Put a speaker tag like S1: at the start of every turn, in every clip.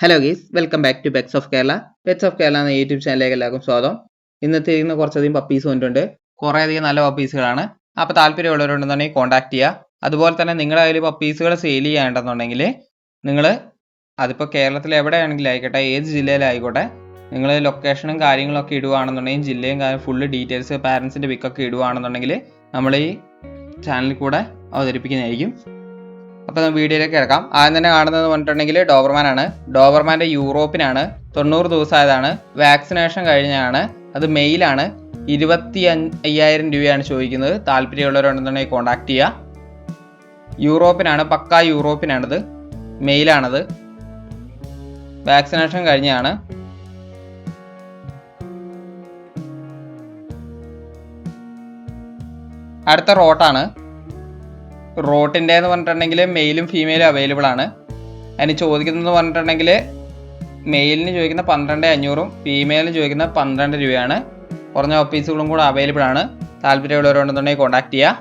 S1: Hello guys, welcome back to pets of Kerala. Pets of Kerala എന്ന YouTube ചാനലിലേക്ക് എല്ലാവർക്കും സ്വാഗതം. ഇന്നത്തെ ഇന്ന് കുറച്ചധികം പപ്പീസ് വന്നിട്ടുണ്ട്. കുറേയധികം നല്ല പപ്പീസുകളാണ്. അപ്പോൾ താല്പര്യമുള്ളവരുണ്ടെന്നുണ്ടെങ്കിൽ കോൺടാക്ട് ചെയ്യുക. അതുപോലെ തന്നെ നിങ്ങളുടെ കയ്യിൽ പപ്പീസുകൾ സെയിൽ ചെയ്യാണ്ടെന്നുണ്ടെങ്കിൽ നിങ്ങൾ അതിപ്പോൾ കേരളത്തിൽ എവിടെയാണെങ്കിലും ആയിക്കോട്ടെ, ഏത് ജില്ലയിലായിക്കോട്ടെ, നിങ്ങൾ ലൊക്കേഷനും കാര്യങ്ങളൊക്കെ ഇടുകയാണെന്നുണ്ടെങ്കിൽ ജില്ലയും ഫുള്ള് ഡീറ്റെയിൽസ് പാരൻസിൻ്റെ പിക്കൊക്കെ ഇടുകയാണെന്നുണ്ടെങ്കിൽ നമ്മൾ ഈ ചാനലിൽ കൂടെ അവതരിപ്പിക്കുന്നതായിരിക്കും. അപ്പോൾ വീഡിയോയിലേക്ക് കിടക്കാം. ആദ്യം തന്നെ കാണുന്നത് പറഞ്ഞിട്ടുണ്ടെങ്കിൽ ഡോബർമാൻ ആണ്. ഡോബർമാൻ്റെ യൂറോപ്പിനാണ്, 90 ദിവസമായതാണ്, വാക്സിനേഷൻ കഴിഞ്ഞാണ്, അത് മെയിലാണ്. 25,000 രൂപയാണ് ചോദിക്കുന്നത്. താല്പര്യമുള്ളവരുണ്ടെന്നുണ്ടെങ്കിൽ കോൺടാക്ട് ചെയ്യുക. യൂറോപ്പിനാണ്, പക്കാ യൂറോപ്പിനാണത്, മെയിലാണത്, വാക്സിനേഷൻ കഴിഞ്ഞാണ്. അടുത്ത റോട്ടാണ്. റോട്ടിൻ്റെ എന്ന് പറഞ്ഞിട്ടുണ്ടെങ്കിൽ മെയിലും ഫീമെയിലും അവൈലബിൾ ആണ്. അതിന് ചോദിക്കുന്നതെന്ന് പറഞ്ഞിട്ടുണ്ടെങ്കിൽ മെയിലിന് ചോദിക്കുന്ന 12,500, ഫീമെയിലിന് ചോദിക്കുന്ന 12 രൂപയാണ്. കുറഞ്ഞ ഓഫീസുകളും കൂടെ അവൈലബിൾ ആണ്. താല്പര്യമുള്ളവരുണ്ടെന്നുണ്ടെങ്കിൽ കോൺടാക്ട് ചെയ്യുക.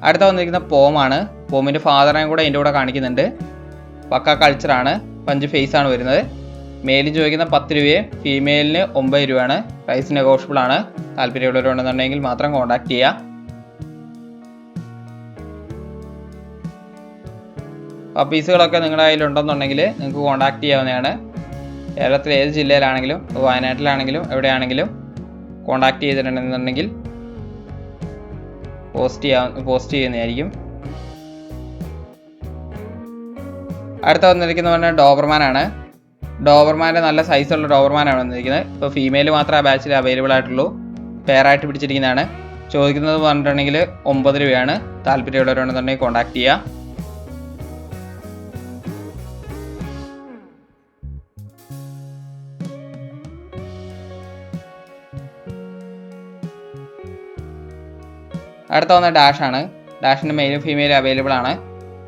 S1: അടുത്ത വന്നിരിക്കുന്ന പോമാണ്. പോമിൻ്റെ ഫാദറിനെയും കൂടെ ഇതിൻ്റെ കൂടെ കാണിക്കുന്നുണ്ട്. പക്ക കൾച്ചറാണ്, 5 ഫേസാണ് വരുന്നത്. മെയിലിന് ചോദിക്കുന്ന 10 രൂപയും ഫീമെയിലിന് 9 രൂപയാണ്. പ്രൈസ് നെഗോഷ്യബിൾ ആണ്. താല്പര്യമുള്ളവരുണ്ടെന്നുണ്ടെങ്കിൽ മാത്രം കോൺടാക്ട് ചെയ്യുക. പപ്പീസുകളൊക്കെ നിങ്ങളുടെ കയ്യിലുണ്ടെന്നുണ്ടെങ്കിൽ നിങ്ങൾക്ക് കോൺടാക്ട് ചെയ്യാവുന്നതാണ്. കേരളത്തിൽ ഏത് ജില്ലയിലാണെങ്കിലും വയനാട്ടിലാണെങ്കിലും എവിടെയാണെങ്കിലും കോൺടാക്ട് ചെയ്തിട്ടുണ്ടെന്നുണ്ടെങ്കിൽ പോസ്റ്റ് ചെയ്യുന്നതായിരിക്കും. അടുത്ത വന്നിരിക്കുന്ന പറഞ്ഞാൽ ഡോബർമാനാണ്. ഡോബർമാൻ്റെ നല്ല സൈസുള്ള ഡോബർമാനാണ് വന്നിരിക്കുന്നത്. ഇപ്പോൾ ഫീമെയിൽ മാത്രമേ ആ ബാച്ചിൽ അവൈലബിൾ ആയിട്ടുള്ളൂ. പെയറായിട്ട് പിടിച്ചിരിക്കുന്നതാണ്. ചോദിക്കുന്നത് പറഞ്ഞിട്ടുണ്ടെങ്കിൽ 9 രൂപയാണ്. താല്പര്യമുള്ളവരുണ്ടെന്നുണ്ടെങ്കിൽ കോൺടാക്ട് ചെയ്യുക. അടുത്ത വന്ന ഡാഷാണ്. ഡാഷിൻ്റെ മെയിലും ഫീമെയിലും അവൈലബിൾ ആണ്.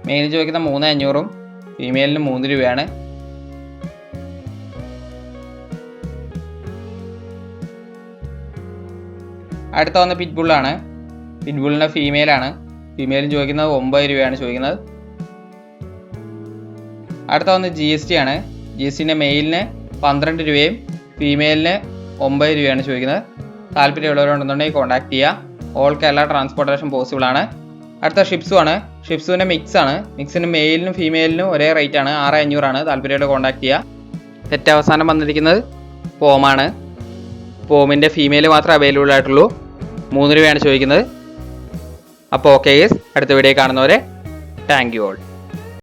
S1: മെയിലിന് ചോദിക്കുന്ന 3,500, ഫീമെയിലിന് 3 രൂപയാണ്. അടുത്ത വന്ന പിറ്റ്ബുള്ളാണ്. പിറ്റ്ബുള്ളിൻ്റെ ഫീമെയിലാണ്. ഫീമെയിലിന് ചോദിക്കുന്നത് 9 രൂപയാണ് ചോദിക്കുന്നത്. അടുത്ത വന്ന് GST ആണ്. GSTൻ്റെ മെയിലിന് 12 രൂപയും ഫീമെയിലിന് 9 രൂപയാണ് ചോദിക്കുന്നത്. താല്പര്യമുള്ളവരുണ്ടെന്നുണ്ടെങ്കിൽ കോൺടാക്ട് ചെയ്യുക. ഓൾ കേരള ട്രാൻസ്പോർട്ടേഷൻ പോസിബിൾ ആണ്. അടുത്ത ഷിപ്സു ആണ്. ഷിപ്സുവിൻ്റെ മിക്സ് ആണ്. മിക്സിന് മെയിലിനും ഫീമെയിലിനും ഒരേ റേറ്റ് ആണ്, 6,500 ആണ്. താല്പര്യമുള്ള കോൺടാക്ട് ചെയ്യുക. സെറ്റ് അവസാനം വന്നിരിക്കുന്നത് പോമാണ്. പോമിൻ്റെ ഫീമെയിൽ മാത്രമേ അവൈലബിൾ ആയിട്ടുള്ളൂ. 3 രൂപയാണ് ചോദിക്കുന്നത്. അപ്പോൾ ഓക്കെ ഗൈസ്, അടുത്ത വീഡിയോ കാണുന്നവരെ താങ്ക് യു ഓൾ.